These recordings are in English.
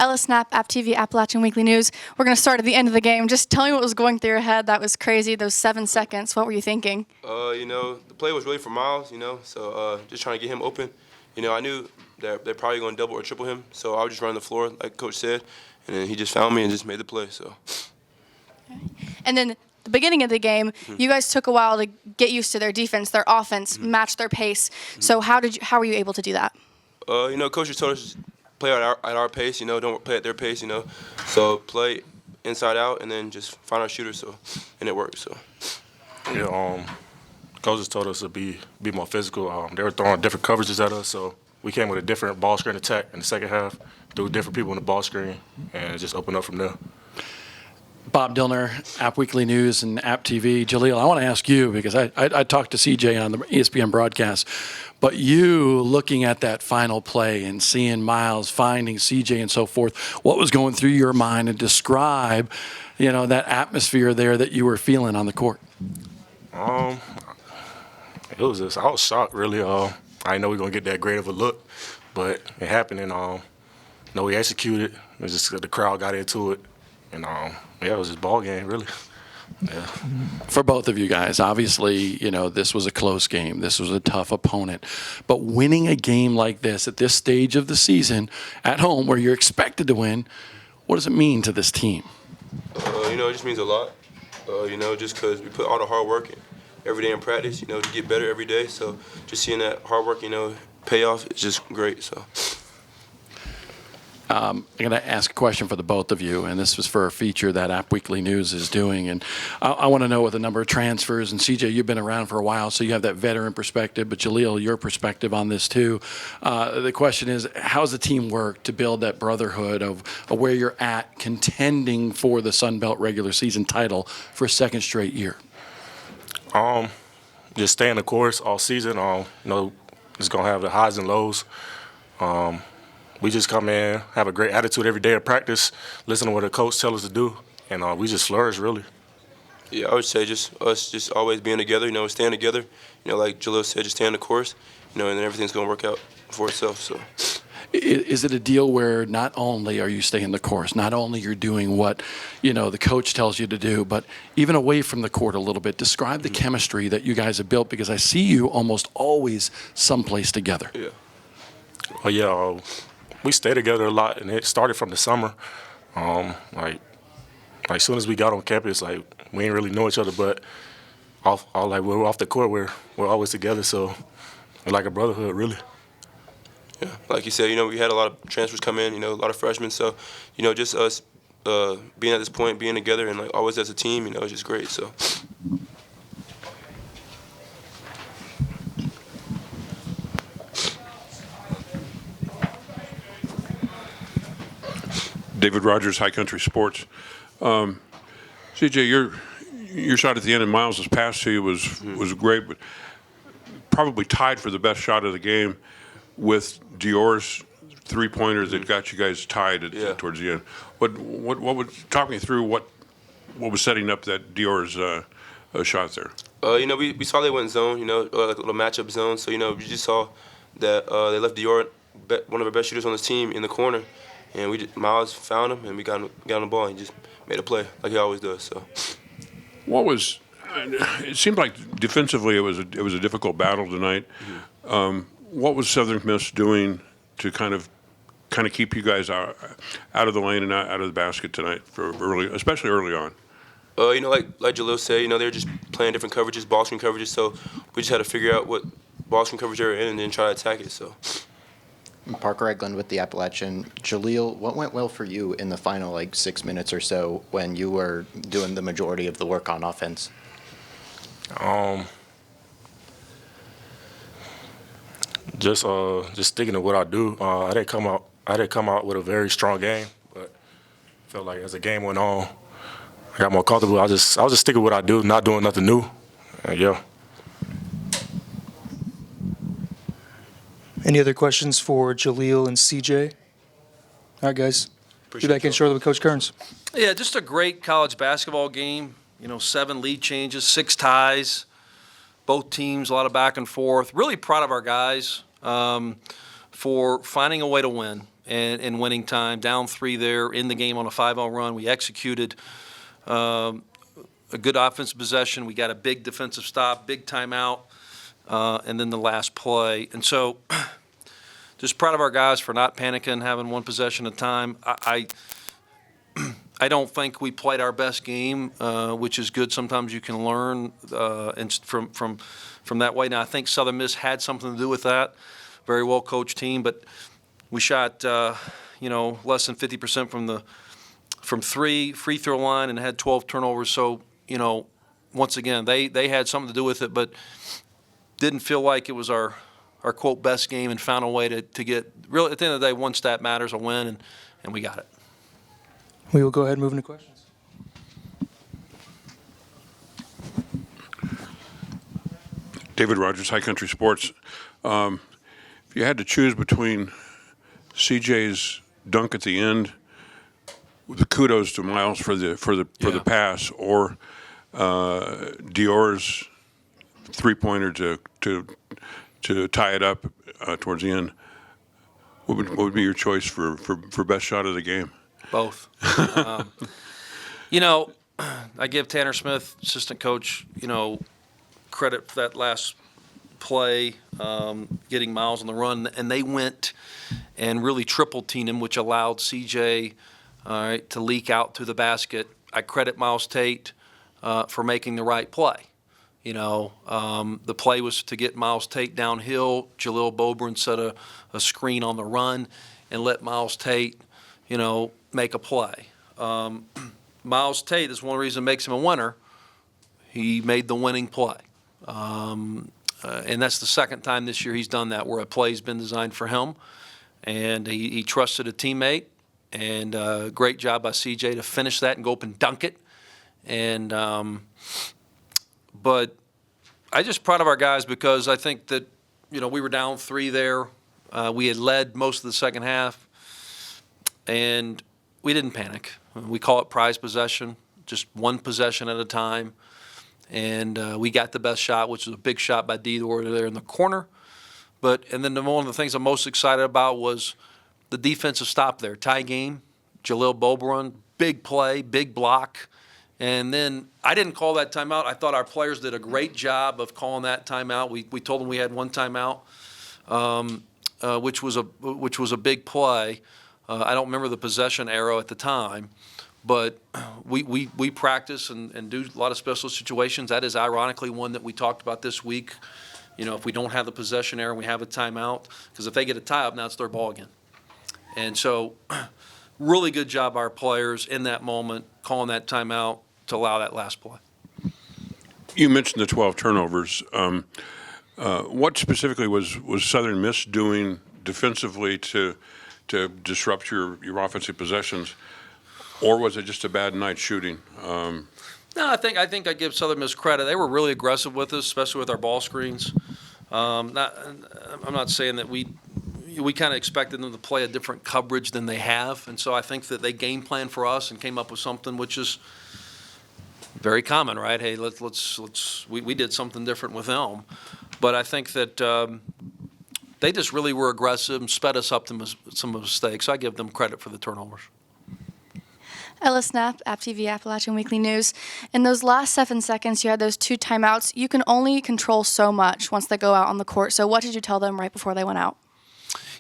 Ella Snap, App TV, Appalachian Weekly News. We're going to start at the end of the game. Just tell me what was going through your head. That was crazy, those 7 seconds. What were you thinking? The play was really for Miles, so just trying to get him open. I knew that they're probably going to double or triple him, so I was just running the floor, like Coach said, and then he just found me and just made the play. So. Okay. And then the beginning of the game, you guys took a while to get used to their defense, their offense, match their pace. So how were you able to do that? Coaches told us play at our pace, don't play at their pace, So play inside out and then just find our shooters, and it worked. So. Yeah, coaches told us to be more physical. They were throwing different coverages at us, so we came with a different ball screen attack in the second half, threw different people in the ball screen, and it just opened up from there. Bob Dillner, App Weekly News and App TV. Jalil, I want to ask you, because I talked to CJ on the ESPN broadcast, but you looking at that final play and seeing Miles finding CJ and so forth, what was going through your mind, and describe, that atmosphere there that you were feeling on the court? It was just, I was shocked, really. I didn't know we were going to get that great of a look, but it happened, and we executed. It was just the crowd got into it, and it was just ball game, really. Yeah. For both of you guys, obviously, this was a close game. This was a tough opponent. But winning a game like this at this stage of the season at home where you're expected to win, what does it mean to this team? It just means a lot, just because we put all the hard work in every day in practice, to get better every day. So just seeing that hard work, pay off is just great. So. I'm going to ask a question for the both of you, and this was for a feature that App Weekly News is doing. And I want to know, with the number of transfers, and CJ, you've been around for a while, so you have that veteran perspective, but Jalil, your perspective on this too. The question is, how's the team work to build that brotherhood of where you're at contending for the Sun Belt regular season title for a second straight year? Just staying the course all season. It's going to have the highs and lows. We just come in, have a great attitude every day of practice, listen to what the coach tells us to do, and we just flourish, really. Yeah, I would say just us just always being together, staying together. Like Jalil said, just stay on the course, and then everything's going to work out for itself. So. Is it a deal where not only are you staying the course, not only you're doing what, the coach tells you to do, but even away from the court a little bit, describe the chemistry that you guys have built, because I see you almost always someplace together. Yeah. Oh, yeah. We stay together a lot, and it started from the summer. Like as soon as we got on campus, we didn't really know each other, but we're off the court, we're always together, so we're like a brotherhood, really. Yeah, like you said, we had a lot of transfers come in, a lot of freshmen, so just us being at this point, being together, and always as a team, it's just great. So. David Rogers, High Country Sports. CJ, your shot at the end of Miles' pass to you was great, but probably tied for the best shot of the game with Dior's three-pointer that got you guys tied towards the end. What would talk me through what was setting up that Dior's shot there? We saw they went zone, like a little matchup zone. So we just saw that they left Dior, one of our best shooters on this team, in the corner. And Miles found him, and we got on the ball, and he just made a play like he always does. So, it seemed like defensively it was a difficult battle tonight. Mm-hmm. What was Southern Miss doing to kind of keep you guys out of the lane and out of the basket tonight, especially early on? Like Jalil said, they were just playing different coverages, ball screen coverages. So we just had to figure out what ball screen coverage they were in, and then try to attack it. So. Parker Eglin with the Appalachian. Jalil, what went well for you in the final 6 minutes or so when you were doing the majority of the work on offense? Just sticking to what I do. I didn't come out with a very strong game, but I felt like as the game went on, I got more comfortable. I was just sticking with what I do, not doing nothing new. Yeah. Any other questions for Jalil and CJ? All right, guys. Be back in shortly with Coach Kerns. Yeah, just a great college basketball game. 7 lead changes, 6 ties, both teams, a lot of back and forth. Really proud of our guys for finding a way to win. and in winning time, down 3 there in the game on a 5-0 run. We executed a good offensive possession. We got a big defensive stop, big timeout, and then the last play. And so just proud of our guys for not panicking, having one possession at a time. I don't think we played our best game, which is good. Sometimes you can learn from that way. Now, I think Southern Miss had something to do with that. Very well coached team, but we shot less than 50% from 3 free throw line and had 12 turnovers. So once again, they had something to do with it, but didn't feel like it was our quote best game, and found a way to get really at the end of the day, one stat matters, a win, and we got it. We will go ahead and move into questions. David Rogers, High Country Sports. If you had to choose between CJ's dunk at the end, the kudos to Miles for the pass, or Dior's 3-pointer to tie it up towards the end, what would be your choice for best shot of the game? Both. I give Tanner Smith, assistant coach, credit for that last play, getting Miles on the run, and they went and really triple-teamed him, which allowed CJ to leak out to the basket. I credit Miles Tate for making the right play. The play was to get Miles Tate downhill. Jalil Beaubrun set a screen on the run and let Miles Tate, make a play. Miles Tate is one reason it makes him a winner. He made the winning play. And that's the second time this year he's done that, where a play's been designed for him. And he trusted a teammate. And great job by CJ to finish that and go up and dunk it. And but I just proud of our guys, because I think that, we were down 3 there. We had led most of the second half. And we didn't panic. We call it prize possession, just one possession at a time. And we got the best shot, which was a big shot by Dior there in the corner. And then one of the things I'm most excited about was the defensive stop there. Tie game, Jalil Beaubrun, big play, big block. And then I didn't call that timeout. I thought our players did a great job of calling that timeout. We told them we had one timeout, which was a big play. I don't remember the possession arrow at the time, but we practice and do a lot of special situations. That is ironically one that we talked about this week. If we don't have the possession arrow, we have a timeout, because if they get a tie up, now it's their ball again. And so really good job our players in that moment, calling that timeout to allow that last play. You mentioned the 12 turnovers. What specifically was Southern Miss doing defensively to disrupt your offensive possessions, or was it just a bad night shooting? No, I think I give Southern Miss credit. They were really aggressive with us, especially with our ball screens. I'm not saying that we kind of expected them to play a different coverage than they have, and so I think that they game planned for us and came up with something which is very common, right? Hey, we did something different with them, but I think that they just really were aggressive and sped us up to some mistakes. So I give them credit for the turnovers. Ella Snap, App TV Appalachian Weekly News. In those last 7 seconds, you had those 2 timeouts. You can only control so much once they go out on the court. So what did you tell them right before they went out?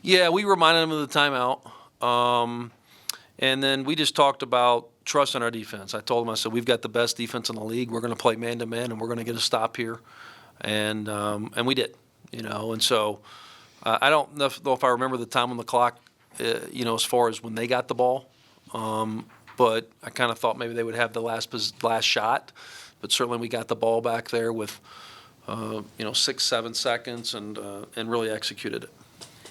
Yeah, we reminded them of the timeout. And then we just talked about trusting our defense. I told them, I said, we've got the best defense in the league. We're going to play man-to-man, and we're going to get a stop here. And we did, And so I don't know if I remember the time on the clock, as far as when they got the ball. But I kind of thought maybe they would have the last shot. But certainly we got the ball back there with, 6-7 seconds and really executed it.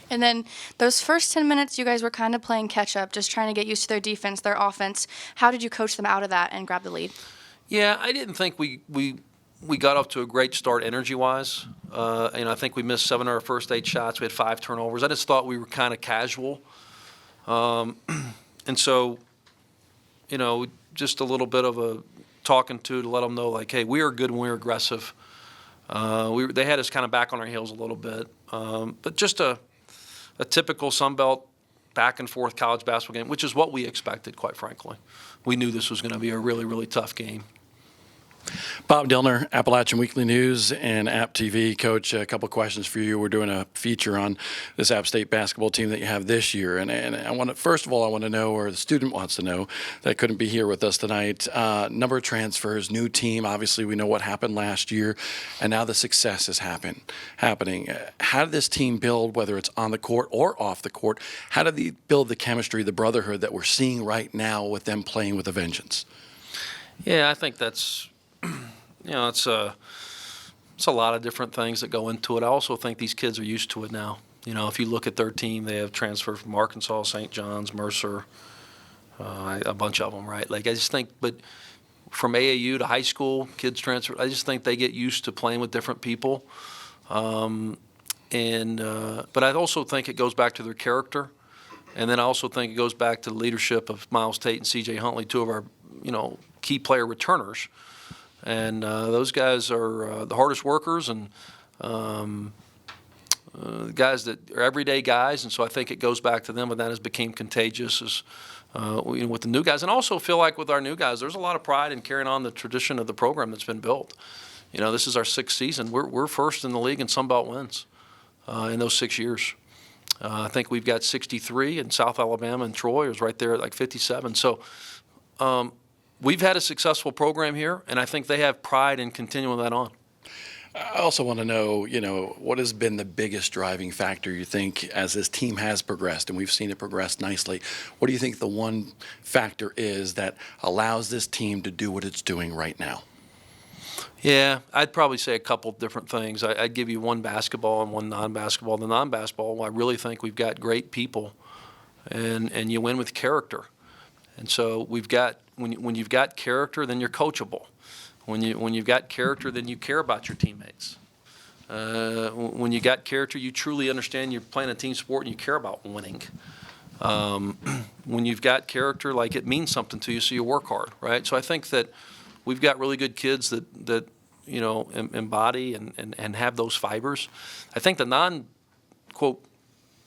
And then those first 10 minutes, you guys were kind of playing catch-up, just trying to get used to their defense, their offense. How did you coach them out of that and grab the lead? Yeah, I didn't think we got off to a great start energy-wise. I think we missed 7 of our first 8 shots. We had 5 turnovers. I just thought we were kind of casual. And so, just a little bit of a talking to let them know, like, hey, we are good when we're aggressive. They had us kind of back on our heels a little bit. But just a typical Sunbelt back and forth college basketball game, which is what we expected, quite frankly. We knew this was going to be a really, really tough game. Bob Dillner, Appalachian Weekly News and App TV. Coach, a couple questions for you. We're doing a feature on this App State basketball team that you have this year. And I want to, first of all, I want to know, or the student wants to know, that couldn't be here with us tonight, number of transfers, new team. Obviously, we know what happened last year, and now the success is happening. How did this team build, whether it's on the court or off the court? How did they build the chemistry, the brotherhood that we're seeing right now with them playing with a vengeance? Yeah, I think that's, it's a lot of different things that go into it. I also think these kids are used to it now. If you look at their team, they have transferred from Arkansas, St. John's, Mercer, a bunch of them, right? Like, I just think, but from AAU to high school, kids transfer, I just think they get used to playing with different people. But I also think it goes back to their character. And then I also think it goes back to the leadership of Miles Tate and CJ Huntley, two of our, key player returners. And those guys are the hardest workers and guys that are everyday guys. And so I think it goes back to them, and that has become contagious with the new guys. And also feel like with our new guys, there's a lot of pride in carrying on the tradition of the program that's been built. This is our 6th season. We're first in the league in Sun Belt wins in those 6 years. I think we've got 63, and South Alabama and Troy is right there at like 57. So we've had a successful program here, and I think they have pride in continuing that on. I also want to know, what has been the biggest driving factor, you think, as this team has progressed, and we've seen it progress nicely. What do you think the one factor is that allows this team to do what it's doing right now? Yeah, I'd probably say a couple different things. I'd give you one basketball and one non-basketball. The non-basketball, I really think we've got great people, and you win with character. And so we've got when you've got character, then you're coachable. When you've got character, then you care about your teammates. When you got character, you truly understand you're playing a team sport and you care about winning. When you've got character, like, it means something to you, so you work hard, right? So I think that we've got really good kids that embody and have those fibers. I think the non-quote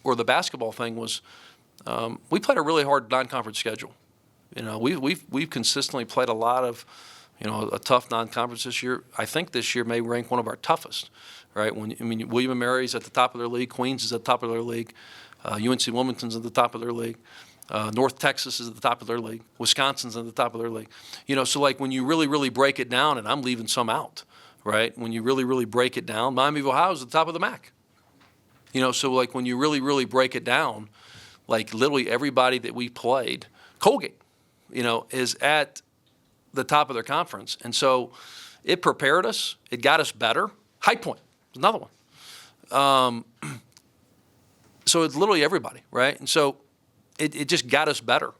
or the basketball thing was we played a really hard non-conference schedule. We've consistently played a lot of a tough non-conference this year. I think this year may rank one of our toughest, right? William & Mary's at the top of their league, Queens is at the top of their league, UNC Wilmington's at the top of their league, North Texas is at the top of their league, Wisconsin's at the top of their league. So like when you really, really break it down, and I'm leaving some out, right? When you really, really break it down, Miami of Ohio is at the top of the MAC. So like when you really, really break it down, like literally everybody that we played, Colgate, is at the top of their conference. And so it prepared us. It got us better. High Point is another one. So it's literally everybody, right? And so it just got us better,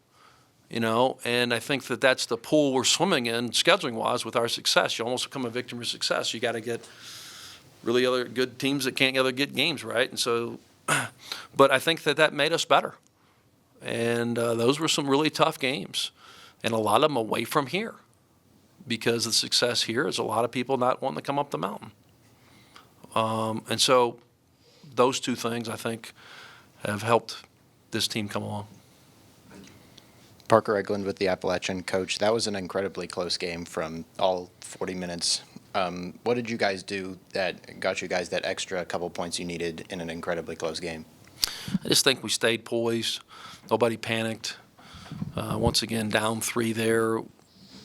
and I think that that's the pool we're swimming in scheduling-wise with our success. You almost become a victim of success. You got to get really other good teams that can't get games, right? And so, but I think that made us better. And those were some really tough games, and a lot of them away from here, because the success here is a lot of people not wanting to come up the mountain. And so those two things, I think, have helped this team come along. Parker Eglund with the Appalachian. Coach, that was an incredibly close game from all 40 minutes. What did you guys do that got you guys that extra couple points you needed in an incredibly close game? I just think we stayed poised. Nobody panicked. Once again, down 3 there,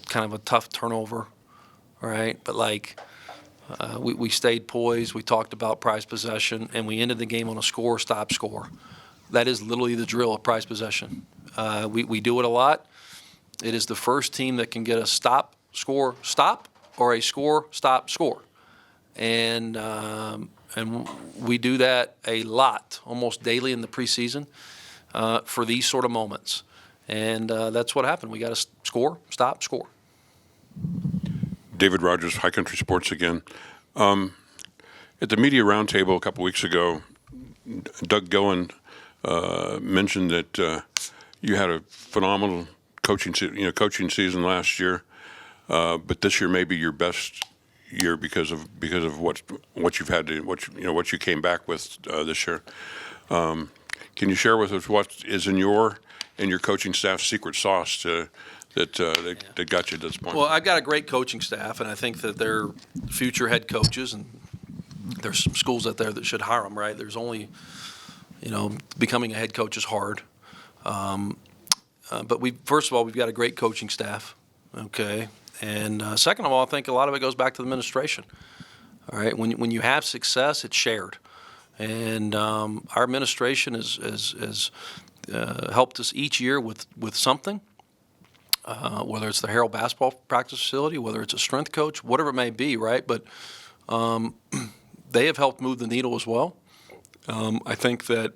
kind of a tough turnover, right? But we stayed poised. We talked about prize possession, and we ended the game on a score, stop, score. That is literally the drill of prize possession. We do it a lot. It is the first team that can get a stop, score, stop, or a score, stop, score. And we do that a lot, almost daily in the preseason for these sort of moments. And that's what happened. We got to score, stop, score. David Rogers, High Country Sports again. At the media roundtable a couple weeks ago, Doug Gillen mentioned that you had a phenomenal coaching season last year, but this year may be your best year because of what you've had to what you came back with this year. Can you share with us what is in your coaching staff's secret sauce that got you to this point? Well, I've got a great coaching staff, and I think that they're future head coaches, and there's some schools out there that should hire them, right? There's only, becoming a head coach is hard. But first of all, we've got a great coaching staff, okay? And second of all, I think a lot of it goes back to the administration, all right? When you have success, it's shared. And our administration has helped us each year with something, whether it's the Harrell basketball practice facility, whether it's a strength coach, whatever it may be, right? But they have helped move the needle as well. I think that,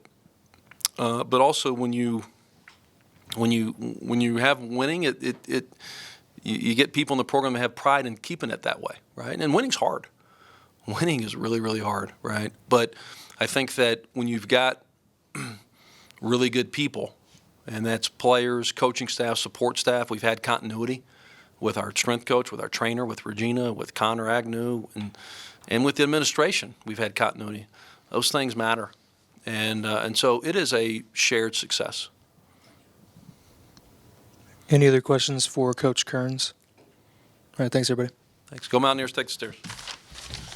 but also when you have winning, you get people in the program that have pride in keeping it that way, right? And winning's hard. Winning is really, really hard, right? But I think that when you've got really good people, and that's players, coaching staff, support staff, we've had continuity with our strength coach, with our trainer, with Regina, with Connor Agnew, and with the administration, we've had continuity. Those things matter. And so it is a shared success. Any other questions for Coach Kerns? All right, thanks, everybody. Thanks. Go Mountaineers, take the stairs.